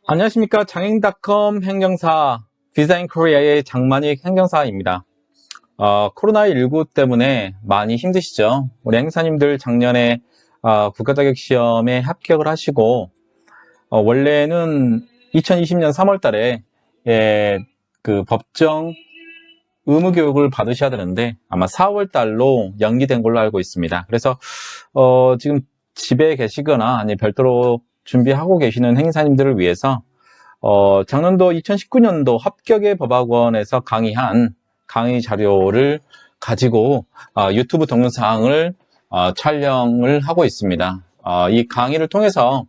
안녕하십니까. 장행닷컴 행정사 비자인코리아의 장만익 행정사입니다. 코로나19 때문에 많이 힘드시죠? 우리 행사님들 작년에 국가자격시험에 합격을 하시고 원래는 2020년 3월 달에 그 법정 의무교육을 받으셔야 되는데 아마 4월 달로 연기된 걸로 알고 있습니다. 그래서 지금 집에 계시거나 아니 별도로 준비하고 계시는 행사님들을 위해서 작년도 2019년도 합격의 법학원에서 강의한 강의 자료를 가지고 유튜브 동영상을 촬영을 하고 있습니다. 이 강의를 통해서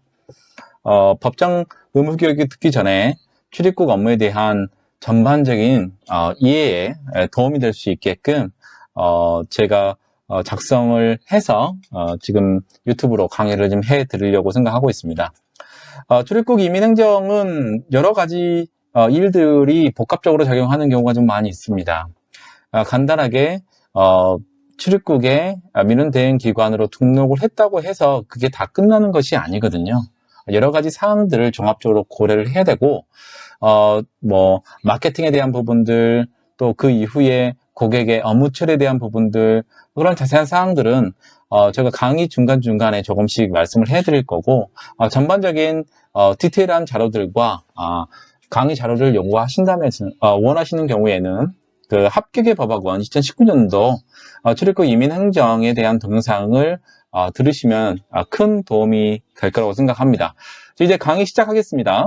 법정 의무교육이 듣기 전에 출입국 업무에 대한 전반적인 이해에 도움이 될 수 있게끔 제가 작성을 해서 지금 유튜브로 강의를 좀 해드리려고 생각하고 있습니다. 출입국 이민행정은 여러 가지 일들이 복합적으로 작용하는 경우가 좀 많이 있습니다. 간단하게 출입국에 민원대행기관으로 등록을 했다고 해서 그게 다 끝나는 것이 아니거든요. 여러 가지 사항들을 종합적으로 고려를 해야 되고 마케팅에 대한 부분들, 또 그 이후에 고객의 업무 처리에 대한 부분들, 그런 자세한 사항들은 제가 강의 중간중간에 조금씩 말씀을 해드릴 거고, 전반적인 디테일한 자료들과 강의 자료를 요구하신다면 원하시는 경우에는 그 합격의 법학원 2019년도 출입국 이민행정에 대한 동영상을 들으시면 큰 도움이 될 거라고 생각합니다. 이제 강의 시작하겠습니다.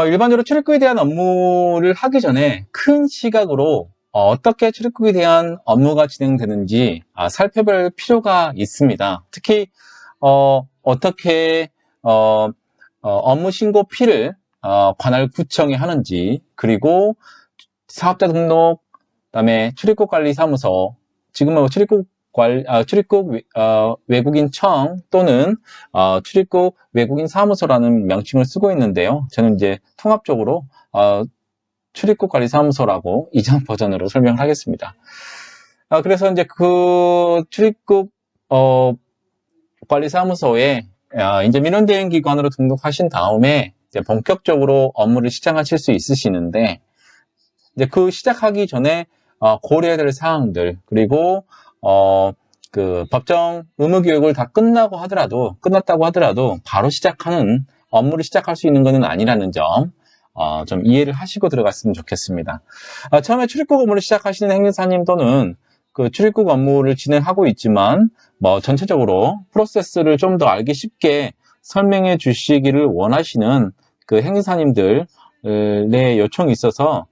일반적으로 출입국에 대한 업무를 하기 전에 큰 시각으로 어떻게 출입국에 대한 업무가 진행되는지 살펴볼 필요가 있습니다. 특히 어떻게 업무 신고 필을 관할 구청에 하는지, 그리고 사업자 등록, 그다음에 출입국 관리 사무소, 지금은 출입국 외국인청 또는 출입국 외국인 사무소라는 명칭을 쓰고 있는데요. 저는 이제 통합적으로 출입국 관리 사무소라고 이전 버전으로 설명을 하겠습니다. 그래서 이제 그 출입국 관리 사무소에 이제 민원대행기관으로 등록하신 다음에 이제 본격적으로 업무를 시작하실 수 있으시는데, 이제 그 시작하기 전에 고려해야 될 사항들, 그리고 그 법정 의무교육을 다 끝났다고 하더라도 바로 시작하는 업무를 시작할 수 있는 것은 아니라는 점 좀 이해를 하시고 들어갔으면 좋겠습니다. 처음에 출입국 업무를 시작하시는 행사님 또는 그 출입국 업무를 진행하고 있지만 전체적으로 프로세스를 좀 더 알기 쉽게 설명해 주시기를 원하시는 그 행사님들의 요청이 있어서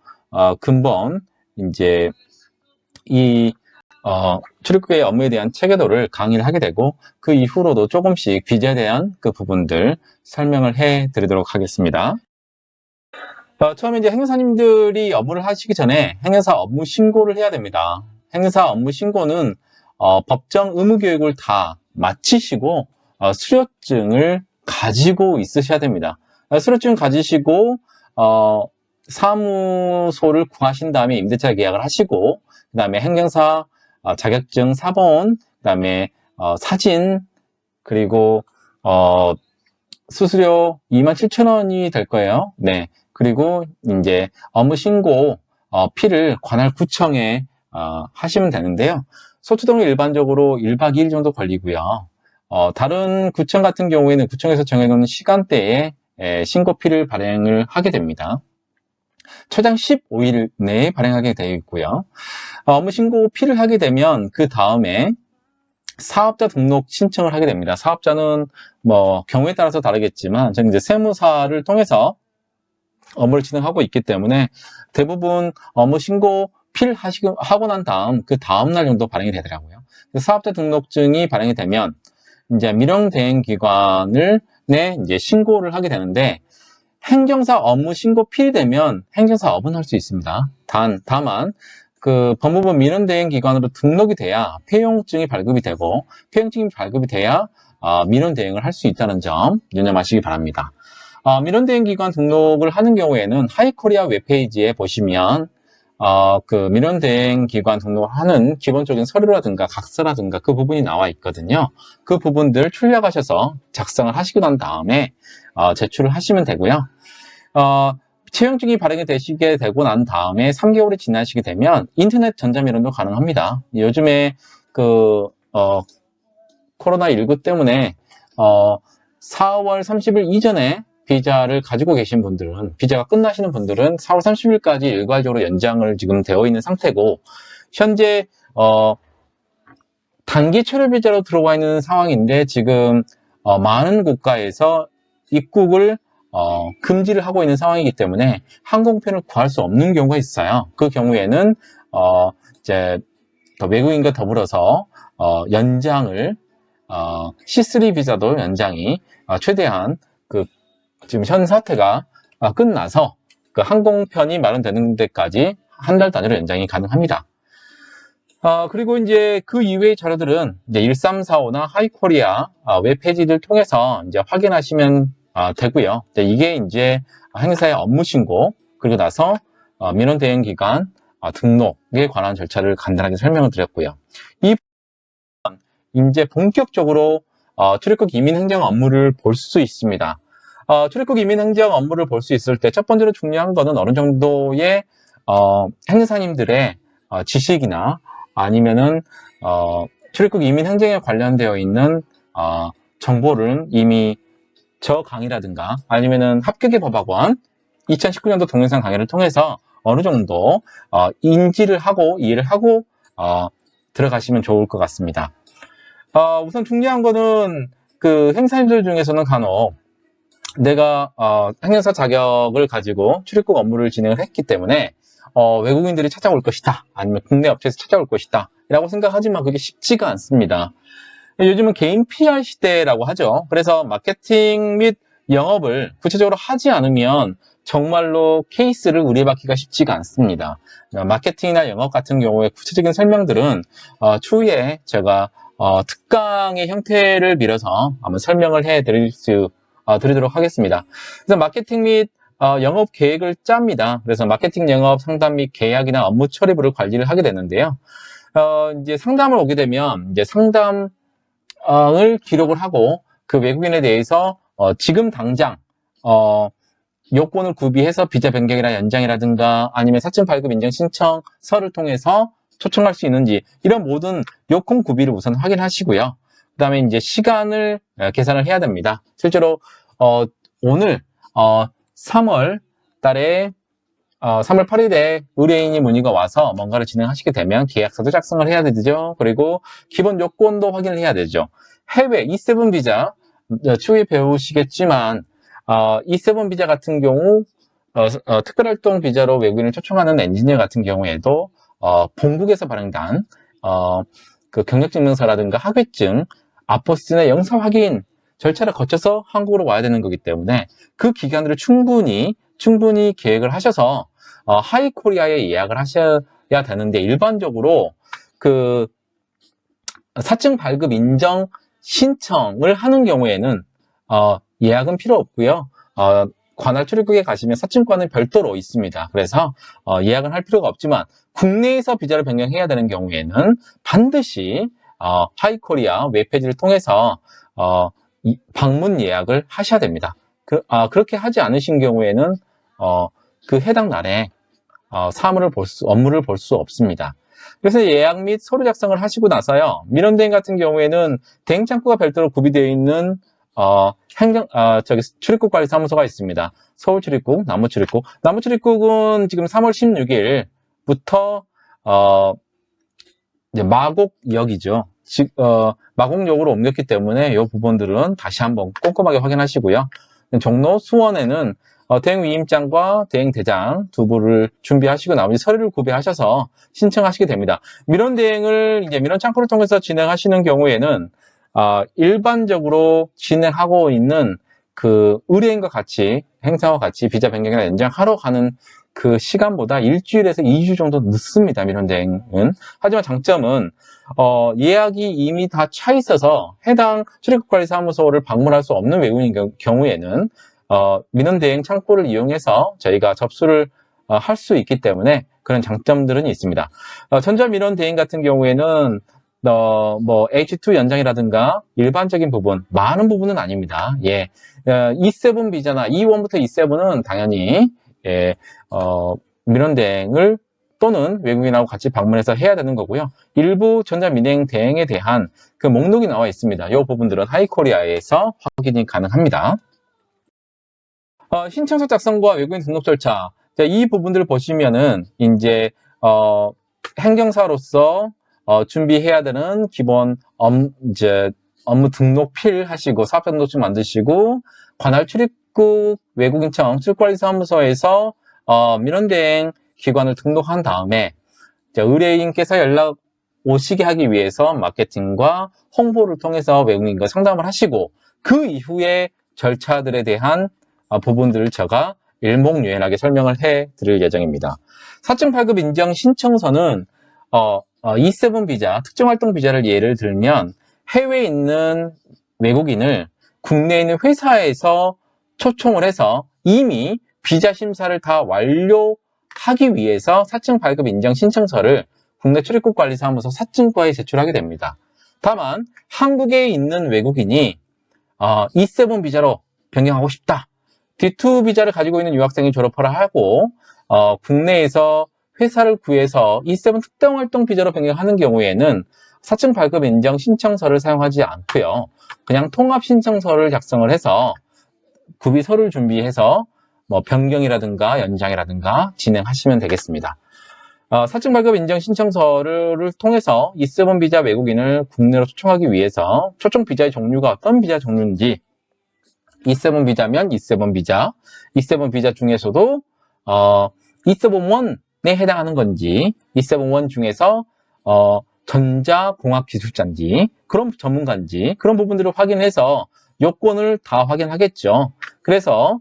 근본 이제 이 출입국의 업무에 대한 체계도를 강의를 하게 되고, 그 이후로도 조금씩 비자에 대한 그 부분들 설명을 해 드리도록 하겠습니다. 처음에 이제 행사님들이 업무를 하시기 전에 행사 업무 신고를 해야 됩니다. 행사 업무 신고는 법정 의무 교육을 다 마치시고 수료증을 가지고 있으셔야 됩니다. 수료증 가지시고 사무소를 구하신 다음에 임대차 계약을 하시고, 그 다음에 행정사 자격증 사본, 그 다음에 사진, 그리고 수수료 27,000원이 될 거예요. 네. 그리고 이제 업무 신고 피를 관할 구청에 하시면 되는데요. 소추동은 일반적으로 1박 2일 정도 걸리고요. 다른 구청 같은 경우에는 구청에서 정해놓은 시간대에 신고피를 발행을 하게 됩니다. 최장 15일 내에 발행하게 되어 있고요. 업무 신고 피를 하게 되면 그 다음에 사업자 등록 신청을 하게 됩니다. 사업자는 경우에 따라서 다르겠지만 저는 이제 세무사를 통해서 업무를 진행하고 있기 때문에 대부분 업무 신고 피를 하고 난 다음 그 다음 날 정도 발행이 되더라고요. 사업자 등록증이 발행이 되면 이제 민원대행기관을 이제 신고를 하게 되는데, 행정사 업무 신고 필되면 행정사업은 할 수 있습니다. 다만 그 법무부 민원대행기관으로 등록이 돼야 폐용증이 발급이 되고, 폐용증이 발급이 돼야 민원대행을 할 수 있다는 점 유념하시기 바랍니다. 민원대행기관 등록을 하는 경우에는 하이코리아 웹페이지에 보시면 그 민원대행기관 등록을 하는 기본적인 서류라든가 각서라든가 그 부분이 나와 있거든요. 그 부분들 출력하셔서 작성을 하시고 난 다음에 제출을 하시면 되고요. 채용증이 발행이 되시게 되고 난 다음에 3개월이 지나시게 되면 인터넷 전자민원도 가능합니다. 요즘에 코로나19 때문에 4월 30일 이전에 비자를 가지고 계신 분들은, 비자가 끝나시는 분들은 4월 30일까지 일괄적으로 연장을 지금 되어 있는 상태고, 현재 단기 체류 비자로 들어와 있는 상황인데 지금 많은 국가에서 입국을 금지를 하고 있는 상황이기 때문에 항공편을 구할 수 없는 경우가 있어요. 그 경우에는 이제 외국인과 더불어서 연장을 C3 비자도 연장이 최대한 지금 현 사태가 끝나서 그 항공편이 마련되는 데까지 한 달 단위로 연장이 가능합니다. 그리고 이제 그 이외의 자료들은 이제 1345나 하이코리아 웹페이지를 통해서 이제 확인하시면 되고요. 이게 이제 행사의 업무 신고, 그리고 나서 민원 대행 기간 등록에 관한 절차를 간단하게 설명을 드렸고요. 이 이제 본격적으로 출입국 이민 행정 업무를 볼 수 있습니다. 출입국 이민 행정 업무를 볼 수 있을 때 첫 번째로 중요한 거는 어느 정도의 행사님들의 지식이나 아니면은 출입국 이민 행정에 관련되어 있는 정보를 이미 저 강의라든가 아니면은 합격의 법학원 2019년도 동영상 강의를 통해서 어느 정도 인지를 하고 이해를 하고 들어가시면 좋을 것 같습니다. 우선 중요한 거는 그 행사님들 중에서는 간혹 내가 행정사 자격을 가지고 출입국 업무를 진행을 했기 때문에 외국인들이 찾아올 것이다, 아니면 국내 업체에서 찾아올 것이다 라고 생각하지만 그게 쉽지가 않습니다. 요즘은 개인 PR 시대라고 하죠. 그래서 마케팅 및 영업을 구체적으로 하지 않으면 정말로 케이스를 의뢰받기가 쉽지가 않습니다. 마케팅이나 영업 같은 경우에 구체적인 설명들은 추후에 제가 특강의 형태를 빌어서 한번 설명을 드리도록 하겠습니다. 그래서 마케팅 및 영업 계획을 짭니다. 그래서 마케팅 영업 상담 및 계약이나 업무 처리부를 관리를 하게 되는데요. 이제 상담을 오게 되면 이제 상담을 기록을 하고 그 외국인에 대해서 지금 당장 요건을 구비해서 비자 변경이나 연장이라든가 아니면 사증 발급 인정 신청서를 통해서 초청할 수 있는지 이런 모든 요건 구비를 우선 확인하시고요. 그 다음에 이제 시간을 계산을 해야 됩니다. 실제로 오늘 3월 달에 3월 8일에 의뢰인이 문의가 와서 뭔가를 진행하시게 되면 계약서도 작성을 해야 되죠. 그리고 기본 요건도 확인을 해야 되죠. 해외 E7 비자 추후에 배우시겠지만 E7 비자 같은 경우 특별활동 비자로 외국인을 초청하는 엔지니어 같은 경우에도 본국에서 발행된 그 경력증명서라든가 학위증, 아포스트나 영사 확인 절차를 거쳐서 한국으로 와야 되는 거기 때문에 그 기간들을 충분히 계획을 하셔서 하이코리아에 예약을 하셔야 되는데, 일반적으로 그 사증 발급 인정 신청을 하는 경우에는 예약은 필요 없고요. 관할 출입국에 가시면 사증관은 별도로 있습니다. 그래서 예약은 할 필요가 없지만 국내에서 비자를 변경해야 되는 경우에는 반드시 하이코리아 웹페이지를 통해서 방문 예약을 하셔야 됩니다. 그렇게 하지 않으신 경우에는 그 해당 날에 업무를 볼 수 없습니다. 그래서 예약 및 서류 작성을 하시고 나서요, 민원대행 같은 경우에는 대행창구가 별도로 구비되어 있는 출입국 관리 사무소가 있습니다. 서울 출입국, 남부 출입국. 남부 출입국은 지금 3월 16일부터 이제 마곡역이죠. 마곡역으로 옮겼기 때문에 이 부분들은 다시 한번 꼼꼼하게 확인하시고요. 종로, 수원에는 대행 위임장과 대행 대장 두 부를 준비하시고 나머지 서류를 구비하셔서 신청하시게 됩니다. 민원 대행을 이제 민원 창구를 통해서 진행하시는 경우에는 일반적으로 진행하고 있는 그 의뢰인과 같이 행사와 같이 비자 변경이나 연장하러 가는 그 시간보다 일주일에서 2주 정도 늦습니다. 민원 대행은. 하지만 장점은 예약이 이미 다 차 있어서 해당 출입국관리사무소를 방문할 수 없는 외국인의 경우에는 민원 대행 창구를 이용해서 저희가 접수를 할 수 있기 때문에 그런 장점들은 있습니다. 전자민원 대행 같은 경우에는 뭐 H2 연장이라든가 일반적인 부분, 많은 부분은 아닙니다. 예, E7 비자나 E1부터 E7은 당연히 예, 민원 대행을 또는 외국인하고 같이 방문해서 해야 되는 거고요. 일부 전자민행 대행에 대한 그 목록이 나와 있습니다. 이 부분들은 하이코리아에서 확인이 가능합니다. 신청서 작성과 외국인 등록 절차. 이 부분들을 보시면은 이제 행정사로서 준비해야 되는 기본 업무 등록 필 하시고 사업자 등록증 만드시고 관할 출입국 외국인청 출입관리사무소에서 민원대행 기관을 등록한 다음에 의뢰인께서 연락 오시게 하기 위해서 마케팅과 홍보를 통해서 외국인과 상담을 하시고 그 이후에 절차들에 대한 부분들을 제가 일목요연하게 설명을 해 드릴 예정입니다. 사증 발급 인정 신청서는 E7 비자, 특정활동 비자를 예를 들면 해외에 있는 외국인을 국내에 있는 회사에서 초청을 해서 이미 비자 심사를 다 완료하기 위해서 사증 발급 인정 신청서를 국내 출입국관리사무소 사증과에 제출하게 됩니다. 다만 한국에 있는 외국인이 E7 비자로 변경하고 싶다. D2 비자를 가지고 있는 유학생이 졸업을 하고 국내에서 회사를 구해서 E7 특정활동 비자로 변경하는 경우에는 사증 발급 인정 신청서를 사용하지 않고요. 그냥 통합 신청서를 작성을 해서 구비서를 준비해서 뭐 변경이라든가 연장이라든가 진행하시면 되겠습니다. 사증 발급 인정 신청서를 통해서 E7 비자 외국인을 국내로 초청하기 위해서 초청 비자의 종류가 어떤 비자 종류인지 E7 비자면 E7 비자, E7 비자 중에서도 E7-1에 해당하는 건지 E7-1 중에서 전자공학기술자인지 그런 전문가인지 그런 부분들을 확인해서 요건을 다 확인하겠죠. 그래서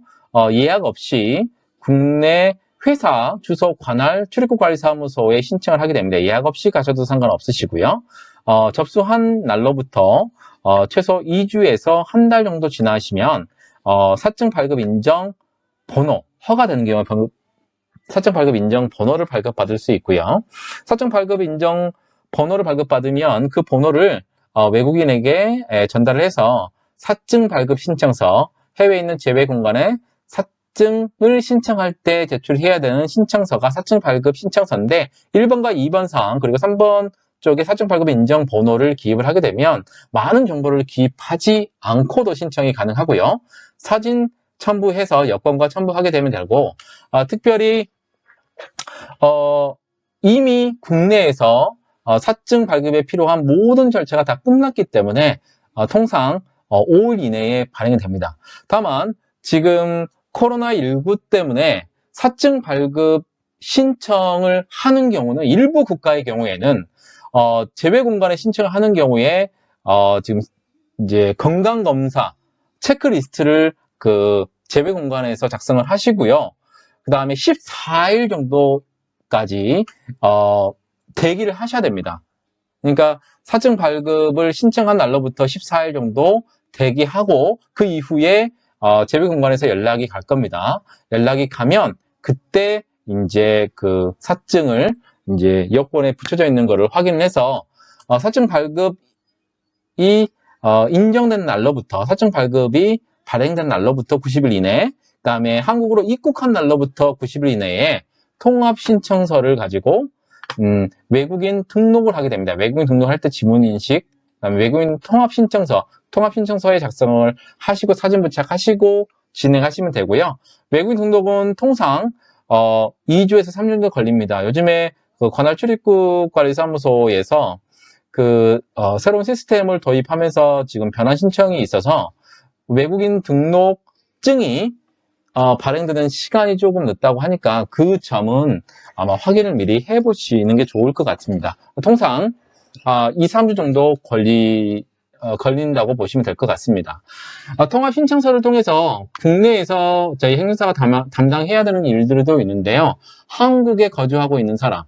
예약 없이 국내 회사 주소 관할 출입국관리사무소에 신청을 하게 됩니다. 예약 없이 가셔도 상관없으시고요. 접수한 날로부터 최소 2주에서 한 달 정도 지나시면 사증 발급 인정 번호, 허가되는 경우에 사증 발급 인정 번호를 발급받을 수 있고요. 사증 발급 인정 번호를 발급받으면 그 번호를 외국인에게 전달을 해서 사증 발급 신청서, 해외에 있는 제외 공간에 사증을 신청할 때 제출해야 되는 신청서가 사증 발급 신청서인데 1번과 2번 사항 그리고 3번 쪽에 사증 발급 인정 번호를 기입을 하게 되면 많은 정보를 기입하지 않고도 신청이 가능하고요. 사진 첨부해서 여권과 첨부하게 되면 되고 특별히 이미 국내에서 사증 발급에 필요한 모든 절차가 다 끝났기 때문에 통상 5일 이내에 발행이 됩니다. 다만 지금 코로나19 때문에 사증 발급 신청을 하는 경우는 일부 국가의 경우에는 제외 공간에 신청을 하는 경우에 지금 이제 건강검사 체크리스트를 그 제외 공간에서 작성을 하시고요. 그 다음에 14일 정도까지 대기를 하셔야 됩니다. 그러니까 사증 발급을 신청한 날로부터 14일 정도 대기하고 그 이후에 제외 공간에서 연락이 갈 겁니다. 연락이 가면 그때 이제 그 사증을 이제 여권에 붙여져 있는 것을 확인해서 사증 발급이 인정된 날로부터 사증 발급이 발행된 날로부터 90일 이내, 그 다음에 한국으로 입국한 날로부터 90일 이내에 통합 신청서를 가지고 외국인 등록을 하게 됩니다. 외국인 등록할 때 지문인식, 그다음에 외국인 통합 신청서에 작성을 하시고 사진 부착하시고 진행하시면 되고요. 외국인 등록은 통상 2주에서 3주 정도 걸립니다. 요즘에 그 관할 출입국 관리사무소에서 그 새로운 시스템을 도입하면서 지금 변환 신청이 있어서 외국인 등록증이 발행되는 시간이 조금 늦다고 하니까 그 점은 아마 확인을 미리 해보시는 게 좋을 것 같습니다. 통상 2, 3주 정도 걸린다고 보시면 될 것 같습니다. 통합 신청서를 통해서 국내에서 저희 행정사가 담당해야 되는 일들도 있는데요. 한국에 거주하고 있는 사람,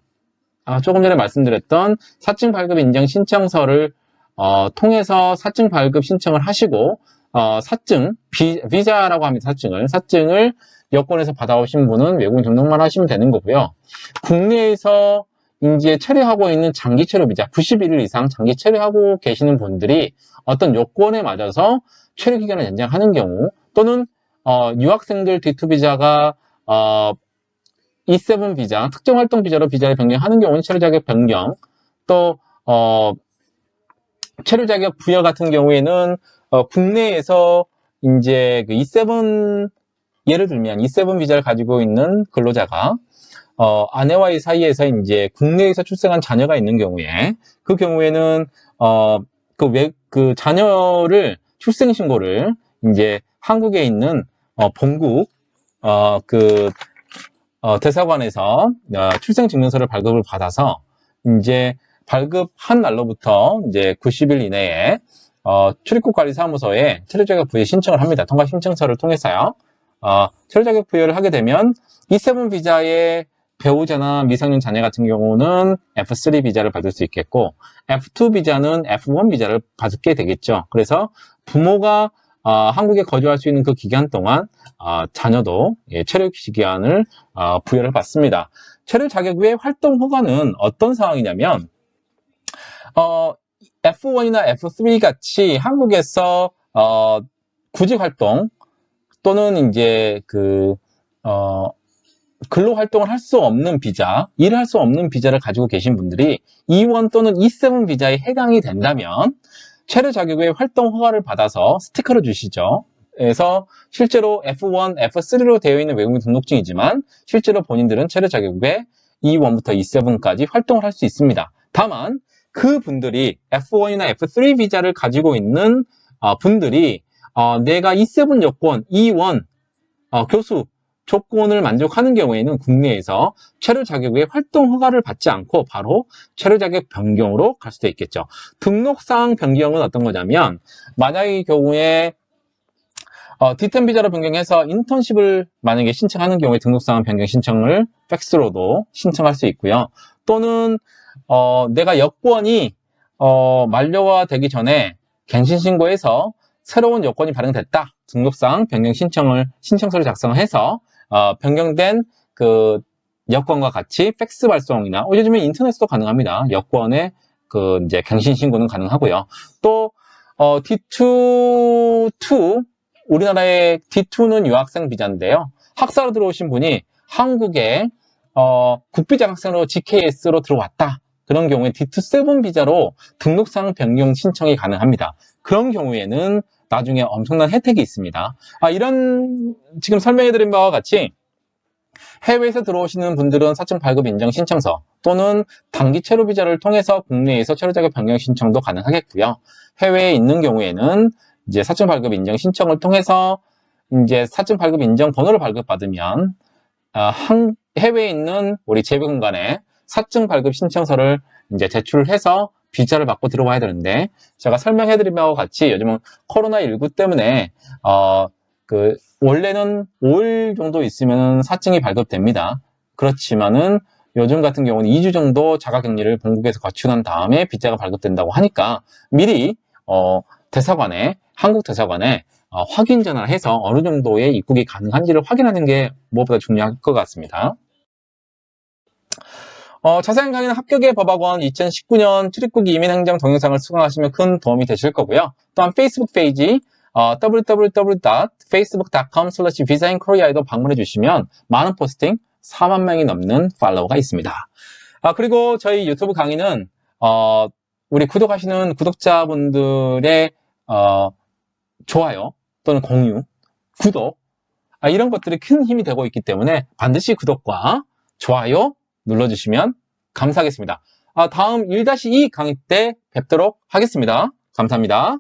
조금 전에 말씀드렸던 사증 발급 인정 신청서를 통해서 사증 발급 신청을 하시고 사증, 비자라고 합니다. 사증을 여권에서 받아오신 분은 외국인 등록만 하시면 되는 거고요. 국내에서 이제 체류하고 있는 장기 체류 비자 91일 이상 장기 체류하고 계시는 분들이 어떤 요건에 맞아서 체류 기간을 연장하는 경우, 또는 유학생들 D2 비자가 E7 비자, 특정 활동 비자로 비자를 변경하는 경우는 체류 자격 변경, 또 체류 자격 부여 같은 경우에는 국내에서 이제 그 E7, 예를 들면 E7 비자를 가지고 있는 근로자가 아내와의 사이에서 이제 국내에서 출생한 자녀가 있는 경우에, 그 경우에는 그 자녀를 출생 신고를 이제 한국에 있는 본국 대사관에서 출생 증명서를 발급을 받아서 이제 발급한 날로부터 이제 90일 이내에 출입국관리사무소에 체류자격 부여 신청을 합니다. 통과 신청서를 통해서요. 체류자격 부여를 하게 되면 E7 비자의 배우자나 미성년 자녀 같은 경우는 F3 비자를 받을 수 있겠고, F2 비자는 F1 비자를 받게 되겠죠. 그래서 부모가 한국에 거주할 수 있는 그 기간 동안 자녀도 체류 기간을 부여를 받습니다. 체류 자격 외 활동 허가는 어떤 상황이냐면 F1이나 F3 같이 한국에서 구직 활동 또는 이제 근로 활동을 할 수 없는 비자, 일을 할 수 없는 비자를 가지고 계신 분들이 E1 또는 E7 비자에 해당이 된다면 체류 자격 외 활동 허가를 받아서 스티커를 주시죠. 그래서 실제로 F1, F3로 되어 있는 외국인 등록증이지만 실제로 본인들은 체류 자격 외 E1부터 E7까지 활동을 할 수 있습니다. 다만 그 분들이 F1이나 F3 비자를 가지고 있는 분들이 내가 E7 여권, E1 교수 조건을 만족하는 경우에는 국내에서 체류 자격 외 활동 허가를 받지 않고 바로 체류 자격 변경으로 갈 수도 있겠죠. 등록사항 변경은 어떤 거냐면, 만약의 경우에 D10 비자로 변경해서 인턴십을 만약에 신청하는 경우에 등록사항 변경 신청을 팩스로도 신청할 수 있고요. 또는 내가 여권이 만료가 되기 전에 갱신 신고해서 새로운 여권이 발행됐다. 등록사항 변경 신청서를 작성해서 변경된 그 여권과 같이 팩스 발송이나 요즘에 인터넷도 가능합니다. 여권의 이제 갱신 신고는 가능하고요. 또 D2 우리나라의 D2는 유학생 비자인데요. 학사로 들어오신 분이 한국에 국비자 학생으로 GKS로 들어왔다. 그런 경우에 D27 비자로 등록사항 변경 신청이 가능합니다. 그런 경우에는 나중에 엄청난 혜택이 있습니다. 이런 지금 설명해드린 바와 같이 해외에서 들어오시는 분들은 사증 발급 인정 신청서 또는 단기 체류 비자를 통해서 국내에서 체류 자격 변경 신청도 가능하겠고요. 해외에 있는 경우에는 이제 사증 발급 인정 신청을 통해서 이제 사증 발급 인정 번호를 발급받으면 해외에 있는 우리 재외공간에 사증 발급 신청서를 이제 제출해서 비자를 받고 들어와야 되는데, 제가 설명해드린 바와 같이 요즘은 코로나19 때문에 원래는 5일 정도 있으면 사증이 발급됩니다. 그렇지만은 요즘 같은 경우는 2주 정도 자가격리를 본국에서 거치고 난 다음에 비자가 발급된다고 하니까 미리 한국 대사관에 확인 전화를 해서 어느 정도의 입국이 가능한지를 확인하는 게 무엇보다 중요할 것 같습니다. 자세한 강의는 합격의 법학원 2019년 출입국 이민행정 동영상을 수강하시면 큰 도움이 되실 거고요. 또한 페이스북 페이지 www.facebook.com/visainkorea에도 방문해 주시면 많은 포스팅, 4만 명이 넘는 팔로워가 있습니다. 그리고 저희 유튜브 강의는 우리 구독하시는 구독자분들의 좋아요 또는 공유, 구독 이런 것들이 큰 힘이 되고 있기 때문에 반드시 구독과 좋아요 눌러주시면 감사하겠습니다. 다음 1-2 강의 때 뵙도록 하겠습니다. 감사합니다.